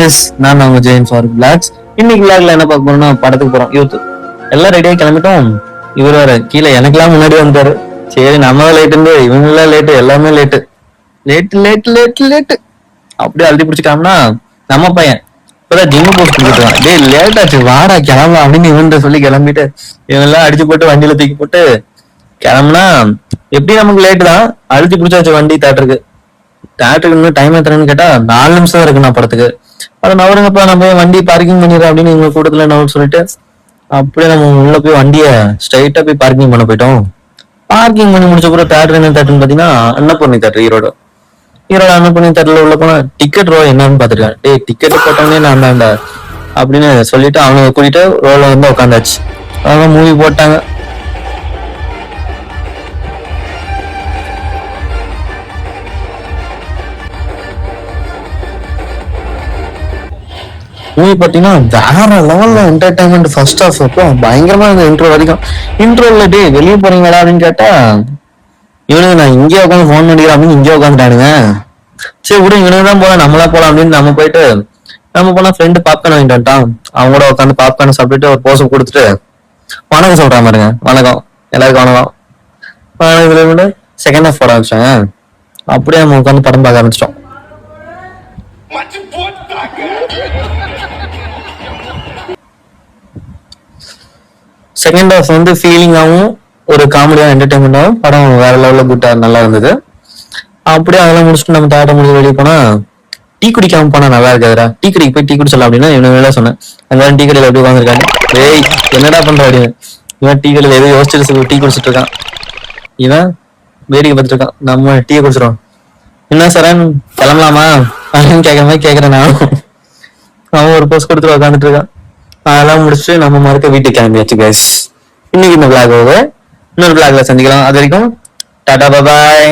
Guys, நான் உங்க Jain for blocks. இன்னைக்கு விளாக்ல என்ன பார்க்க போறோம்னா படத்துக்கு போறோம். யூத் எல்லாம் ரெடியா கிளம்பிட்டோம். இவர் வேற கீழே எனக்கெல்லாம் முன்னாடி வந்துட்டாரு. சரி, நம்ம லேட்டு, இவங்க எல்லாம் லேட்டு, எல்லாமே late late late late late அப்படியே அழுதி பிடிச்சிக்காமனா நம்ம பையன் இப்பதான் ஜிம்மு போஸ்ட் கொடுத்துருக்கான். டேய் லேட் ஆச்சு, வாடா கிளம்பலாம் அப்படின்னு இவன் சொல்லி கிளம்பிட்டு இவன் எல்லாம் அடிச்சு போட்டு வண்டியில தூக்கி போட்டு கிளம்புனா எப்படி நமக்கு லேட்டு தான். அழுத்தி பிடிச்சாச்சு வண்டி தேட்டருக்கு இன்னும் டைம் எத்தனைன்னு கேட்டா 4 நிமிஷம் தான் இருக்கு நான் படத்துக்கு. அப்புறம் நவருங்கப்பா நம்ம வண்டி பார்க்கிங் பண்ணிடுறேன் அப்படின்னு இவங்க கூட்டத்துல நவர் சொல்லிட்டு அப்படியே நம்ம உள்ள போய் வண்டியை ஸ்ட்ரைட்டா போய் பார்க்கிங் பண்ண போயிட்டோம். பார்க்கிங் பண்ணி முடிச்ச அப்புறம் தேட்டர் என்ன தேட்டர்னு பாத்தீங்கன்னா அன்னபூர்ணி தேட்டர், ஈரோடு அன்னபூர்ணி தேட்டர்ல உள்ள போனா டிக்கெட் ரோ என்னன்னு பாத்துருக்கேன். டேய் டிக்கெட் போட்டவனே நான் தான்டா அப்படின்னு சொல்லிட்டு அவனை கூட்டிட்டு ரோல வந்து உட்காந்தாச்சு. அவங்க மூவி போட்டாங்க. மூவி பாத்தீங்கன்னா வேற லெவல்ல என்டர்டைன்மெண்ட். ஃபர்ஸ்ட் ஹாஃப் அப்போ பயங்கரமா இருந்த இன்ட்ரோ வரைக்கும். இன்ட்ரோல டே வெளியே போறீங்களா அப்படின்னு கேட்டா இவனுக்கு நான் இங்கே உட்காந்து போன் பண்ணிக்கிறேன் அப்படின்னு இங்கே உட்காந்துட்டானுங்க. சரி விடு, இவனுக்கு தான் போலாம், நம்மளா போலாம் அப்படின்னு நம்ம போயிட்டு நம்ம போனா ஃப்ரெண்டு பாப்கார்ன் வாங்கிட்டு வந்துட்டான். அவங்க கூட உட்காந்து பாப்கார்ன் சாப்பிட்டுட்டு ஒரு போஸை கொடுத்துட்டு வணக்கம் சொல்றான் பாருங்க. வணக்கம் எல்லாருக்கும் வணக்கம். இதுல செகண்ட் ஹாஃப் போட ஆரம்பிச்சாங்க. அப்படியே நம்ம உட்காந்து படம் பார்க்க ஆரம்பிச்சிட்டோம். செகண்ட் ஹாஃப் வந்து ஃபீலிங்காகவும் ஒரு காமெடியாக என்டர்டைன்மெண்டாகவும் படம் வேற லெவலில் குட்டா நல்லா இருந்தது. அப்படியே அதெல்லாம் முடிச்சுட்டு நம்ம தேட்டர் முடிச்சு வெளியே போனா டீ குடிக்காம போனா நல்லா இருக்காதுடா, டீ கடைக்கு போய் டீ குடிச்சலாம் அப்படின்னு இவனுங்க சொன்னேன். அங்கே டீ கடையில் எப்படி உட்காந்துருக்காங்க. டேய் என்னடா பண்ற அப்படின்னு இவன் டீ கடையில் எதோ யோசிச்சுட்டு டீ குடிச்சிட்டு இருக்கான். இவன் வேடிக்கை பார்த்துட்டு இருக்கான். நம்ம டீயை குடிச்சிடும். என்ன சரண் கிளம்பலாமா அப்படின்னு கேட்கற மாதிரி கேட்கறேன் நானும். அவன் ஒரு போஸ்ட் கொடுத்துட்டு உட்காந்துட்டு இருக்கான். அதெல்லாம் முடிச்சுட்டு நம்ம மறுக்க வீட்டுக்கு கிளம்பியாச்சு கைஸ். இன்னைக்கு இந்த விளாக் இன்னொரு விளாக்ல சந்திக்கலாம். அது வரைக்கும் டாடா பாய்.